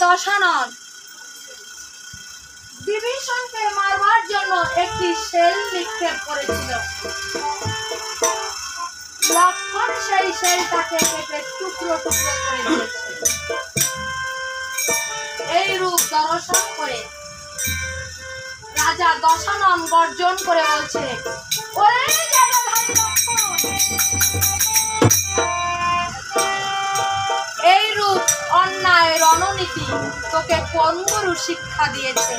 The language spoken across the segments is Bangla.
দশানন বিভীষণকে মারবার জন্য একটি শেল নিক্ষেপ করেছিল। লক্ষ্মণ সেই শেলটাকে কেটে টুকরো টুকরো করে দিয়েছে। এই রূপ দর্শন করে রাজা দশানন গর্জন করে বলছে, ওরে জটাধারী লক্ষ্মণ, এই রূপ অন্যায় রণনীতি তোকে কোন গুরু শিক্ষা দিয়েছে?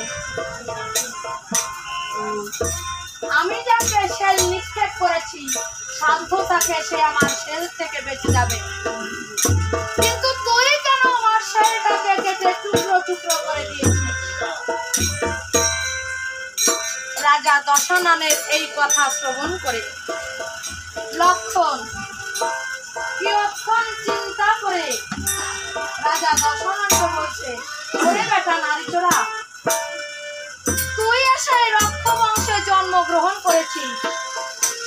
আমি যাকে শেল নিক্ষেপ করেছি সাধ্য তাকে সে আমার শেল থেকে বেঁচে যাবে, কিন্তু তুই কেন আমার শেলটাকে কেটে টুকরো টুকরো করে দিয়েছিস? রাজা দশাননের এই কথা শ্রবণ করে লক্ষ্মণ কিয়ৎক্ষণ চিন্তা করে রাজা দশাননকে বলছে, ওরে বেটা নারীচোরা, তুই এসে রক্ষ বংশে জন্মগ্রহণ করেছিস,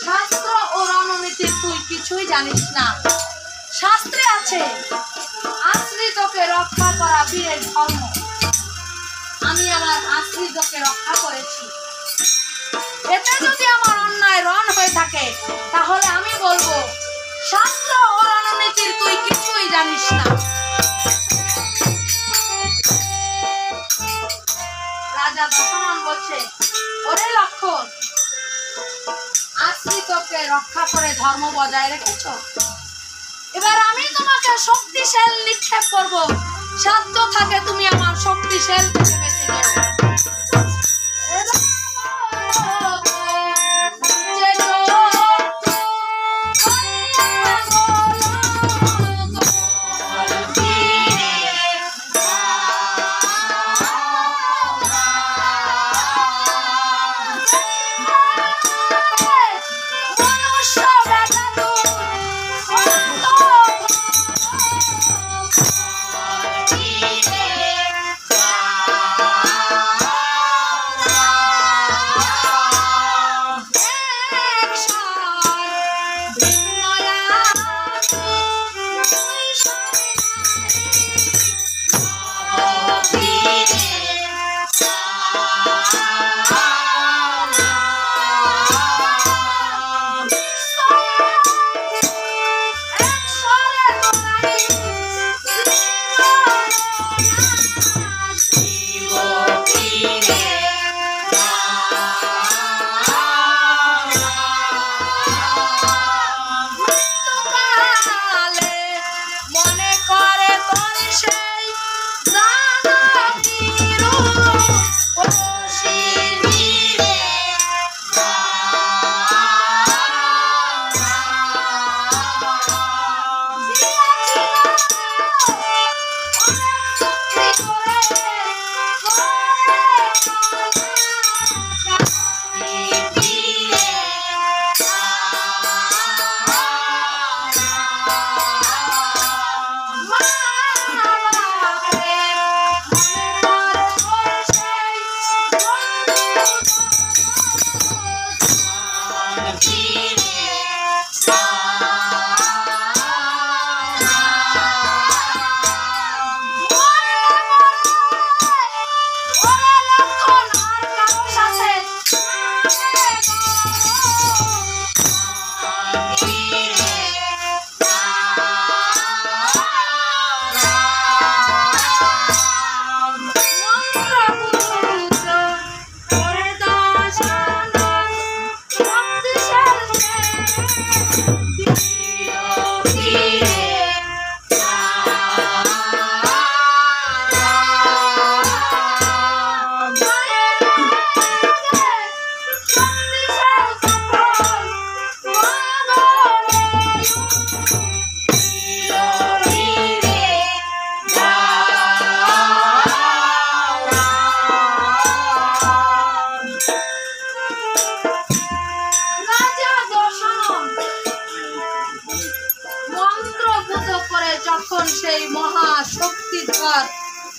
শাস্ত্র ও রণনীতির তুই কিছুই জানিস না। শাস্ত্রে আছে আশ্রিতকে রক্ষা করা বীরের ধর্ম। আমি আমার আশ্রিতকে রক্ষা করেছি। এতে যদি আমার অন্যায় রণ হয়ে থাকে তাহলে আমি বলবো শাস্ত্র ও রণনীতির তুই কিছুই জানিস না। রাজা দশানন বলছে, ওরে লক্ষ্মণ, আশ্রিতকে রক্ষা করে ধর্ম বজায় রেখেছ, এবার আমি তোমাকে শক্তিশাল নিক্ষেপ করব, সাধ্য থাকে তুমি আমার শক্তিশাল থেকে বেঁচে যাও। যখন সেই মহা শক্তিধর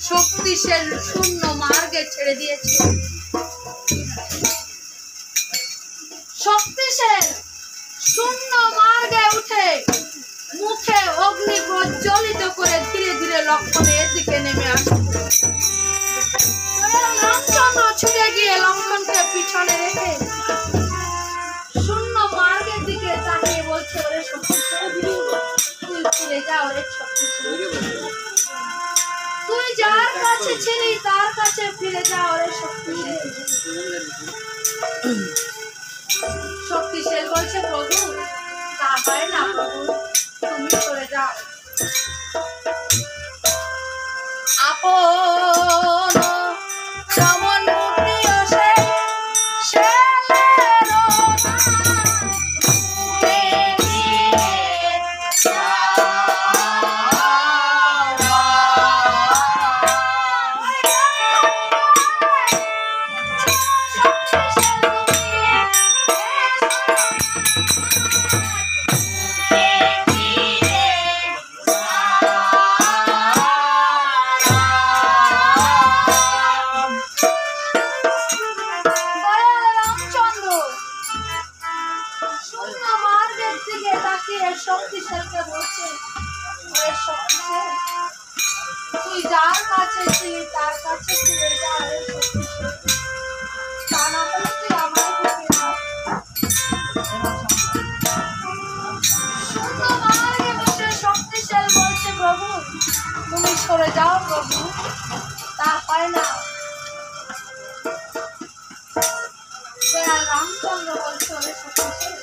শক্তিশাল শূন্য মার্গে ছেড়ে দিয়েছে, শক্তিশাল শূন্য মার্গে উঠে মুখে অগ্নি প্রজ্বলিত করে ধীরে ধীরে লক্ষ্মণের দিকে নেমে আসে। রামচন্দ্র ছুটে গিয়ে লক্ষণকে পিছনে রেখে শূন্য মার্গের দিকে তাকিয়ে বলছে, ওরে শক্তিশালী, তুই ফিরে যা, ওরে শক্তিশালী, তুই যার কাছে ছিলি তার কাছে ফিরে যা, ওরে শক্তিশালী। শক্তিশালী বলছে, প্রভু তা পারে না, প্রভু তুমি সরে যাও। আপন শ্রবণ মূর্তি সে শেলেরো মুখে দিয়ে শক্তিশালীকে বলছে, ওরে শক্তিশালী, তুই যার কাছে ছিলি তার কাছে ফিরে যা, ওরে শক্তিশালী, তা না হলে তুই আমায় বুকে নাও। শূন্য মার্গে বসে শক্তিশালী বলছে, প্রভু তুমি সরে যাও, প্রভু তা হয় না। রামচন্দ্র বলছে, ওরে শক্তিশালী,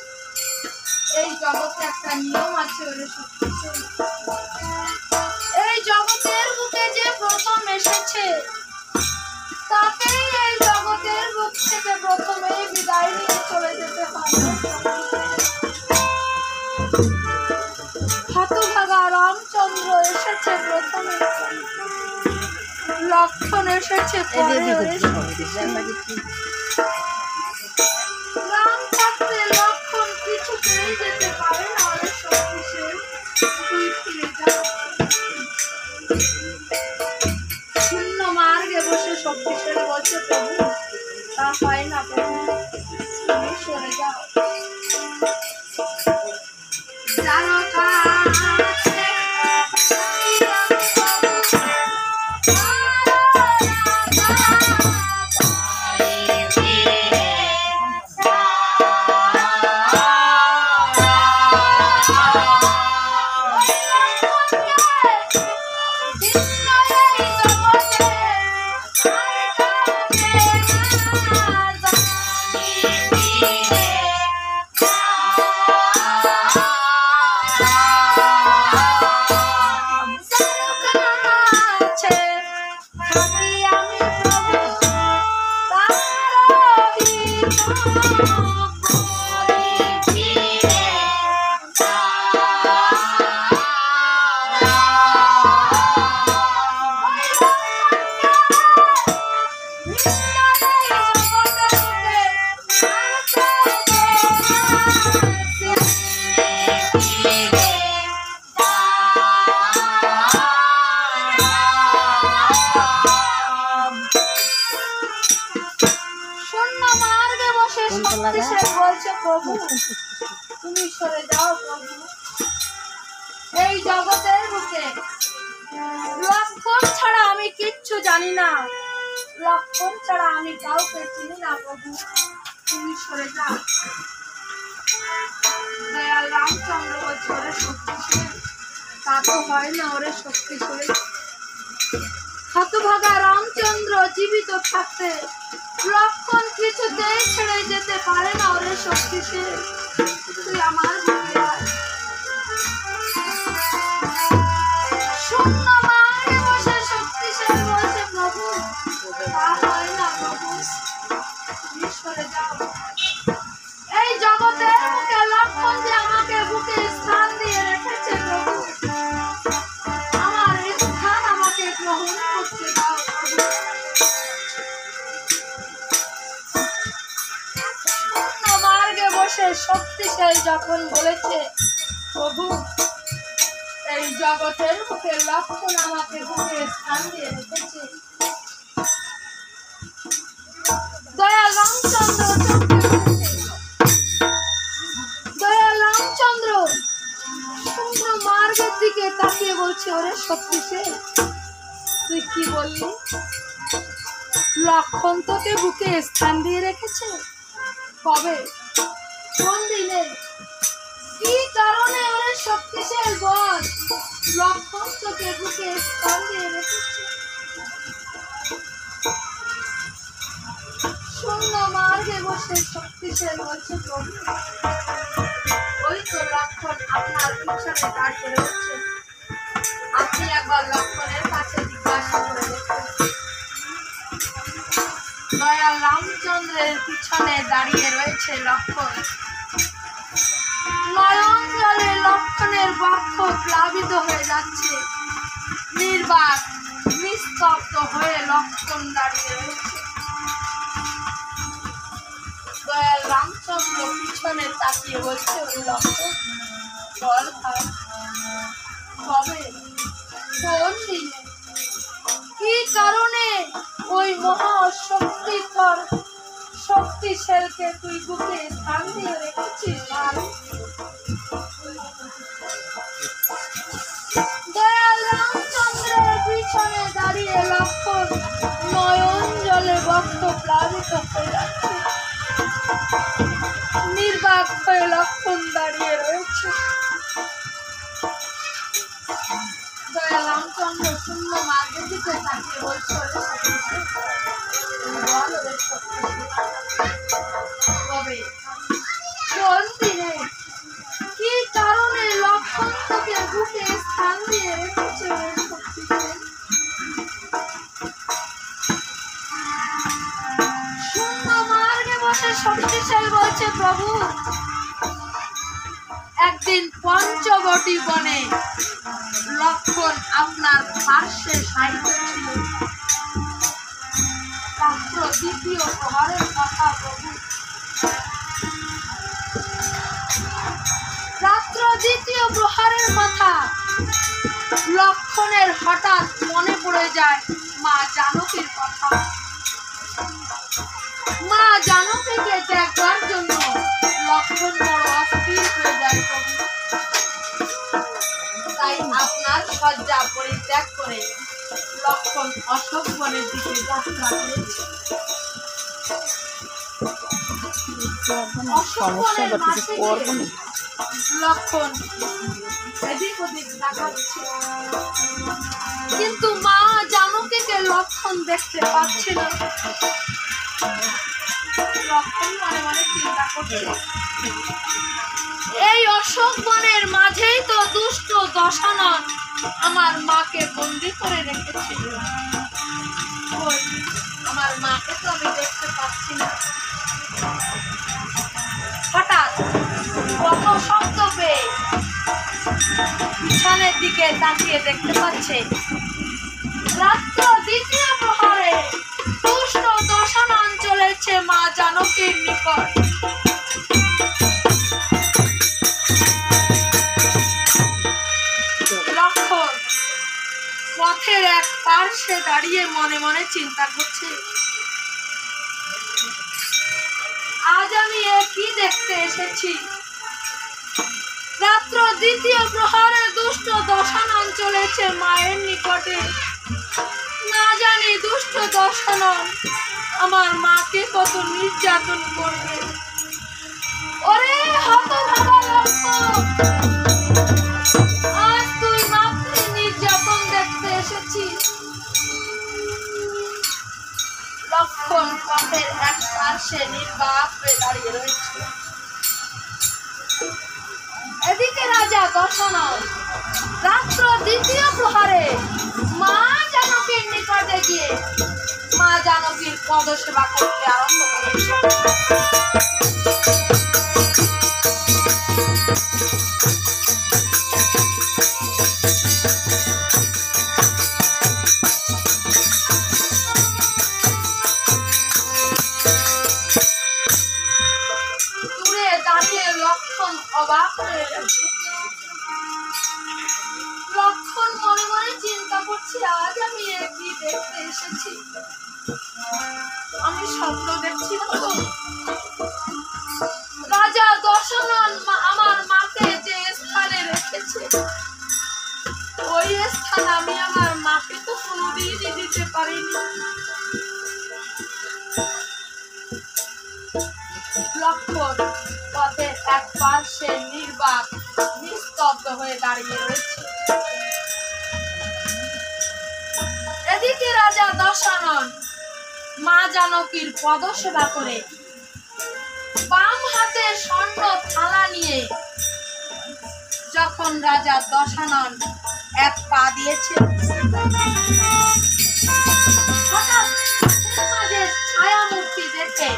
এই জগতে একটা নিয়ম আছে, ওরে শক্তিশালী, এই জগতের বুকে যে প্রথম এসেছে তাকেই এই জগতের বুক থেকে প্রথমেই বিদায় নিয়ে চলে যেতে হয়। হতভাগা রামচন্দ্র এসেছে প্রথমে, লক্ষণ এসেছে পরে, ওরে শক্তিশালী, রাম থাকতে লক্ষণ কিছুতেই যেতে পারে না, ওরে শক্তিশালী, তুই ফিরে যা। শূন্য মার্গে বসে শক্তিশালী বলছে, প্রভু তা হয় না, প্রভু তুমি সরে যাও। যার কাছে বলছে, প্রভু তুমি সরে যাও, প্রভু এই জগতের বুকে লক্ষণ ছাড়া আমি কিচ্ছু জানি না, লক্ষণ ছাড়া আমি কাউকে চিনি না, প্রভু তুমি সরে যাও। দয়াল রামচন্দ্র বলছে, ওরে শক্তিশালী, তা তো হয় না, ওরে শক্তিশালী, হতভাগা রামচন্দ্র জীবিত থাকতে লক্ষণ কিছুতেই ছেড়ে যেতে পারে না, ওরে শক্তিশালী, তুই আমার বুকে আয়। শূন্য মার্গে বসে শক্তিশালী বলছে, প্রভু তা হয় না, প্রভু তুমি সরে যাও। এই জগতের বুকে লক্ষণ যে আমাকে বুকে স্থান দিয়ে রেখেছে, প্রভু আমার এই স্থান আমাকে গ্রহণ করতে দাও, প্রভু। মার্গে বসে শক্তিশালী যখন বলেছে, প্রভু এই জগতের বুকে লক্ষণ আমাকে বুকে স্থান দিয়ে রেখেছে, দয়াল রামচন্দ্র দয়াল রামচন্দ্র শূন্য মার্গের দিকে তাকিয়ে বলছে, ওরে শক্তিশালী, তুই কি বললি? লক্ষণ তোকে বুকে স্থান দিয়ে রেখেছে? কবে? কোন দিনে? কি কারণে? ওরে শক্তিশালী বল, লক্ষণ তোকে বুকে স্থান দিয়ে রেখেছে। শূন্য মার্গে বসে শক্তিশালী বলছে প্রভু, ওই তো লক্ষণ আপনার পিছনে দাঁড়িয়ে রয়েছে। আপনি একবার লক্ষণের কাছে জিজ্ঞাসা করে দেখুন। দয়াল রামচন্দ্রের পিছনে দাঁড়িয়ে রয়েছে লক্ষণ। নয়ন জলে লক্ষণের বক্ষ প্লাবিত হয়ে যাচ্ছে। নির্বাক নিস্তব্ধ হয়ে লক্ষণ দাঁড়িয়ে রয়েছে। দয়াল রামচন্দ্র পিছনে তাকিয়ে বলছে, ওই লক্ষণ বল ভাই, কবে? কোন দিনে? কি কারণে ওই মহাশক্তিধর শক্তিশালীকে তুই বুকে স্থান দিয়ে রেখেছিস ভাই? দয়াল রামচন্দ্রের পিছনে দাঁড়িয়ে লক্ষণ নয়ন জলে বক্ষ প্লাবিত হয়ে যাচ্ছে। নির্বাক হয়ে লক্ষণ দাঁড়িয়ে রয়েছে। দয়াল রামচন্দ্র শূন্য মার্গের দিকে তাকিয়ে বলছে, কবে? কোন দিনে? কি কারণে লক্ষণ তোকে বুকে স্থান দিয়ে রেখেছে? শূন্য মার্গে বসে শক্তিশালী বলছে প্রভু, একদিন পঞ্চবটী বনে লক্ষণ আপনার পার্শ্বে সাহিত্য ছিল। রাত্র দ্বিতীয় প্রহরের কথা প্রভু, রাত্র দ্বিতীয় প্রহরের কথা। লক্ষণের হঠাৎ মনে পড়ে যায় মা জানকীর কথা। মা জানকীকে দেখবার জন্য লক্ষণ বড় অস্থির হয়ে যায় প্রভু। তাই আপনার শয্যা পরিত্যাগ করে লক্ষণ অশোক বনের দিকে যাত্রা করেছে। অশোক বনের মাঝে লক্ষণ এদিক ওদিক তাকাচ্ছে, কিন্তু মা জানকীকে লক্ষণ দেখতে পাচ্ছে না। লক্ষণ মনে মনে চিন্তা করছে, এই অশোক বনের মাঝেই তো দুষ্ট দশানন আমার মাকে বন্দি করে রেখেছিল। আমার মাকে তো আমি দেখতে পাচ্ছি না। হঠাৎ কত শব্দ পেয়ে পিছনের দিকে তাকিয়ে দেখতে পাচ্ছে, রাত্র দ্বিতীয় প্রহরে দুষ্ট দশানন চলেছে মা জানকীর নিকট। লক্ষণ পথের এক পার্শ্বে দাঁড়িয়ে মনে মনে চিন্তা করছে, আজ আমি কি দেখতে এসেছি? রাত্র দ্বিতীয় প্রহরে দুষ্ট দশানন চলেছে মায়ের নিকটে। না জানি দুষ্ট দশানন আমার মাকে কত নির্যাতন করবে। ওরে হতভাগা লক্ষণ, আজ তুই মাকে নির্যাতন দেখতে এসেছিস। লক্ষণ পথের এক পার্শ্বে নির্বাক হয়ে দাঁড়িয়ে রয়েছে। এদিকে রাজা দশানন রাত্র দ্বিতীয় প্রহরে মা জানকীর নিকটে গিয়ে মা জানকীর পদসেবা করতে আরম্ভ করেছে। দূরে দাঁড়িয়ে লক্ষণ অবাক হয়ে গেছে। লক্ষণ মনে মনে চিন্তা করছি, আজ আমি কি দেখতে এসেছি? আমি স্বপ্ন দেখছি না তো? রাজা দশানন আমার মাকে যে স্থানে রেখেছে, ওই স্থান আমি আমার মাকে তো কোনোদিনই দিতে পারিনি। লক্ষণ পথের এক পার্শ্বে নির্বাক নিস্তব্ধ হয়ে দাঁড়িয়ে রয়েছে। এদিকে রাজা দশানন মা জানকীর পদসেবা করে বাম হাতে স্বর্ণ থালা নিয়ে যখন রাজা দশানন এক পা দিয়েছে, হঠাৎ মাঝে ছায়া মূর্তি দেখে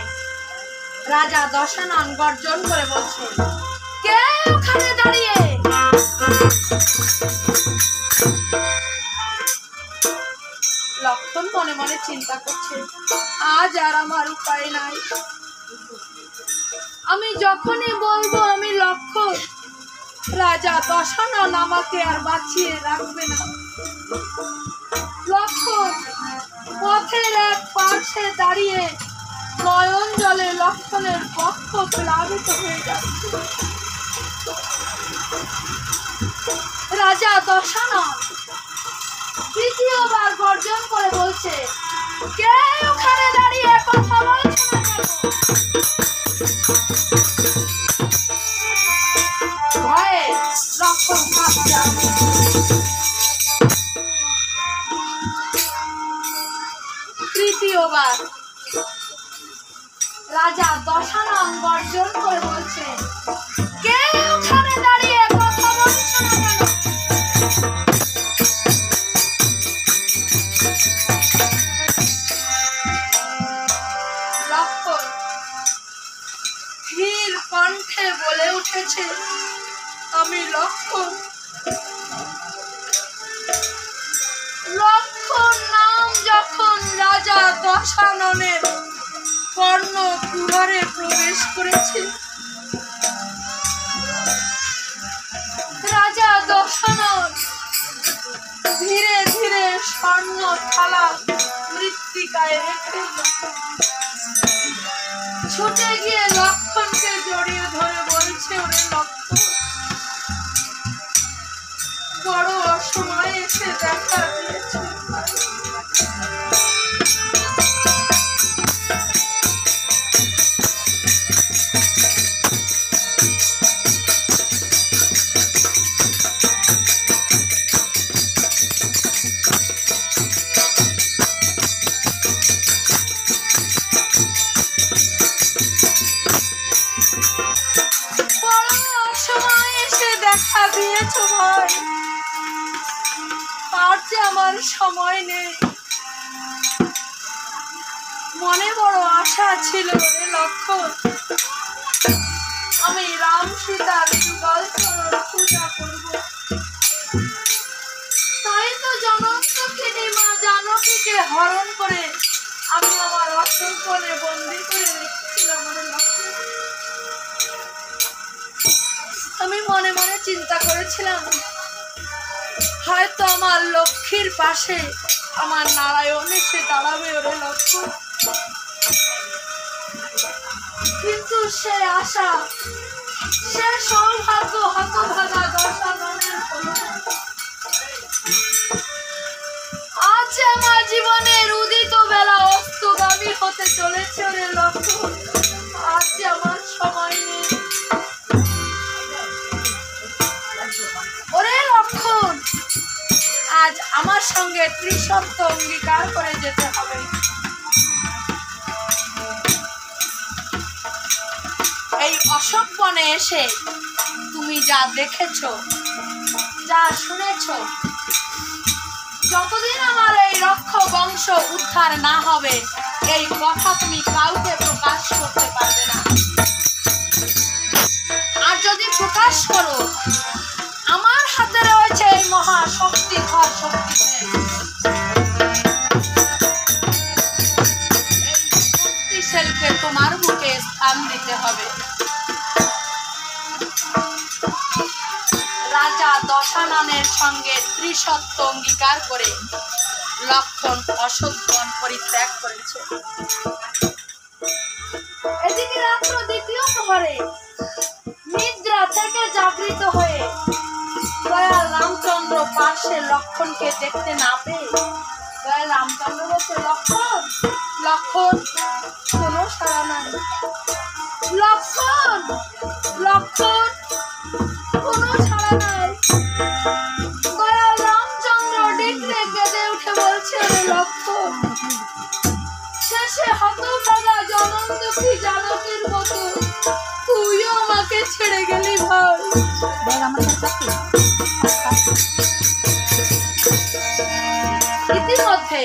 রাজা দশানন গর্জন করে বলছে, কে ওখানে দাঁড়িয়ে? লক্ষণ মনে মনে চিন্তা করছে, আজ আর আমার উপায় নাই। আমি যখনই বলবো আমি লক্ষণ, রাজা দশানন আমাকে আর বাঁচিয়ে রাখবে না। লক্ষণ পথের এক পাশে দাঁড়িয়ে নয়ন জলে লক্ষণের বক্ষ প্লাবিত হয়ে যাচ্ছে। রাজা দশানন দ্বিতীয়বার গর্জন করে বলছে, কে ওখানে দাঁড়িয়ে কথা বলছে না কেন? ভয়ে লক্ষণ কাঁপছে। তৃতীয়বার রাজা দশানন গর্জন করে বলছে, কে ওখানে দাঁড়িয়ে কথা বলছে না কেন? লক্ষণ ধীর কণ্ঠে বলে উঠেছে, আমি লক্ষণ। লক্ষণ নাম যখন রাজা দশাননের কর্ণ কুহরে প্রবেশ করেছে, রাজা দশানন ধীরে ধীরে স্বর্ণ থালা মৃত্তিকায় রেখে ছুটে গিয়ে লক্ষণকে জড়িয়ে ধরে বলছে, ওরে লক্ষণ, বড় অসময়ে এসে দেখা দিয়েছে। দেখা দিয়েছো ভাই, আর যে আমার সময় নেই। মনে বড় আশা ছিল রে লক্ষণ, আমি রাম সীতার যুগল চরণ পূজা করব। তাই তো জনন্তকিনী মা জানকীকে হরণ করে আমি আমার অসংকনে বন্দি করে রেখেছিলাম রে লক্ষণ। আমি মনে মনে চিন্তা করেছিলাম, হয়তো আমার লক্ষ্মীর পাশে আমার নারায়ণ এসে দাঁড়াবে ওরে লক্ষণ। কিন্তু সে আশা, সে সৌভাগ্য হতভাগা দশাননের হলো। আজ আমার জীবনের উদিত বেলা অস্তগামী হতে চলেছে ওরে লক্ষণ। আজ আমার সময় নেই ওরে লক্ষণ, আজ আমার সঙ্গে ত্রিসত্য অঙ্গীকার করে যেতে হবে। এই অশোক বনে এসে তুমি যা দেখেছ, যা শুনেছ, যতদিন আমার এই রক্ষ বংশ উদ্ধার না হবে এই কথা তুমি কাউকে প্রকাশ করতে পারবে না। আর যদি প্রকাশ করো, আমার হাতে রয়েছে এই মহাশক্তিধর শক্তিশালী। এই শক্তিশালীকে তোমার বুকে স্থান দিতে হবে। রাজা দশাননের সঙ্গে ত্রিসত্য অঙ্গীকার করে লক্ষণ অশোক বন পরিত্যাগ করেছে। এদিকে রাত্র দ্বিতীয় প্রহরে নিদ্রা থেকে জাগৃত হয়ে দয়াল রামচন্দ্র পার্শ্বে লক্ষণকে দেখতে না পেয়ে দয়াল রামচন্দ্র বলছে, লক্ষণ লক্ষণ, কোনো সাড়া নাই। লক্ষণ লক্ষণ, কোনো সাড়া নাই। দয়াল রামচন্দ্র ডিগরে কেঁদে উঠে বলছে, লক্ষণ, শেষে হতভাগা জনম দুঃখী জানকীর মতো তুইও আমাকে ছেড়ে গেলি ভাই। ইতিমধ্যে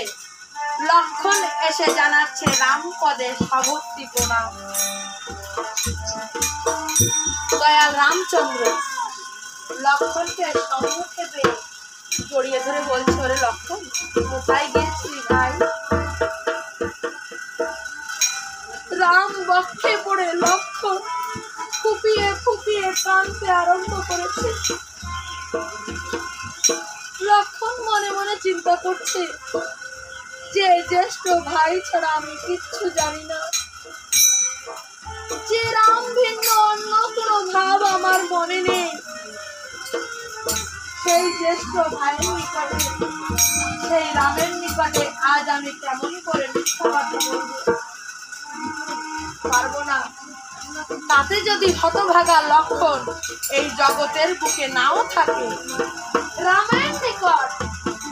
লক্ষণ এসে জানাচ্ছে রামপদে সভক্তি প্রণাম। দয়াল রামচন্দ্র লক্ষণকে সম্মুখে পেয়ে জড়িয়ে ধরে বলছে, ওরে লক্ষণ, কোথায় গিয়েছিলি ভাই? রাম বক্ষে পড়ে লক্ষণ ফুপিয়ে ফুপিয়ে কাঁদতে আরম্ভ করেছে। লক্ষণ মনে মনে চিন্তা করছে যে জ্যেষ্ঠ ভাই ছাড়া আমি কিচ্ছু জানি না, যে রাম ভিন্ন অন্য কোনো ভাব আমার মনে নেই। সেই জ্যেষ্ঠ ভাইয়ের নিকটে, সেই রামের নিকটে আজ আমি কেমন করে মিথ্যা কথা বলবো? পারবো না। তাতে যদি হতভাগা লক্ষণ এই জগতের বুকে নাও থাকে, রামের নিকট,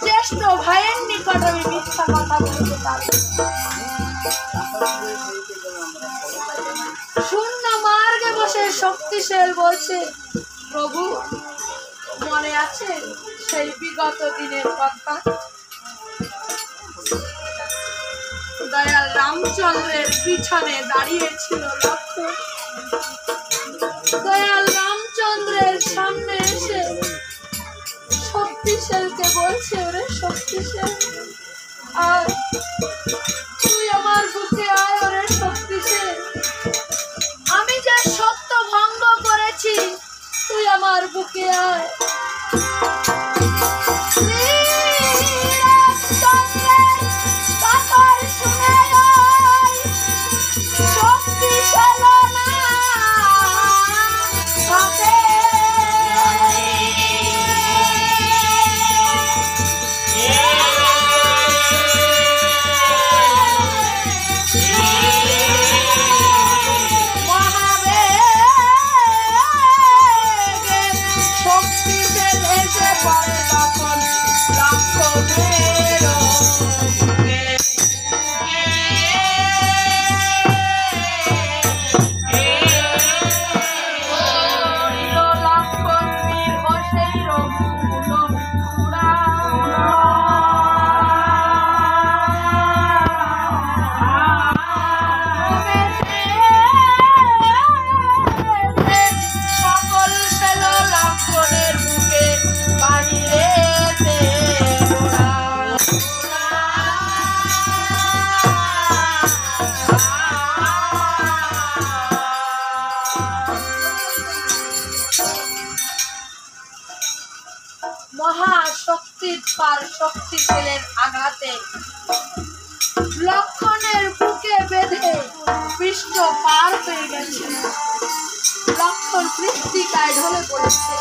জ্যেষ্ঠ ভাইয়ের নিকট আমি মিথ্যা কথা বলতে পারবো। শূন্য মার্গে বসে শক্তিশাল বলছে, প্রভু মনে আছে সেই বিগত দিনের কথা? দয়াল রামচন্দ্রের পিছনে দাঁড়িয়েছিল লক্ষণ। দয়াল রামচন্দ্রের সামনে এসে শক্তিশালকে বলছে, ওরে শক্তিশাল, আর তুই আমার বুকে আয়। ওরে শক্তিশাল, আমি যে সত্য ভঙ্গ করেছি, তুই আমার বুকে আয়। শক্তিশালের আঘাতে লক্ষণের বুকে বেঁধে পৃষ্ঠ পার হয়ে গেছে। লক্ষণ মৃত্তিকায় ঢলে পড়েছে।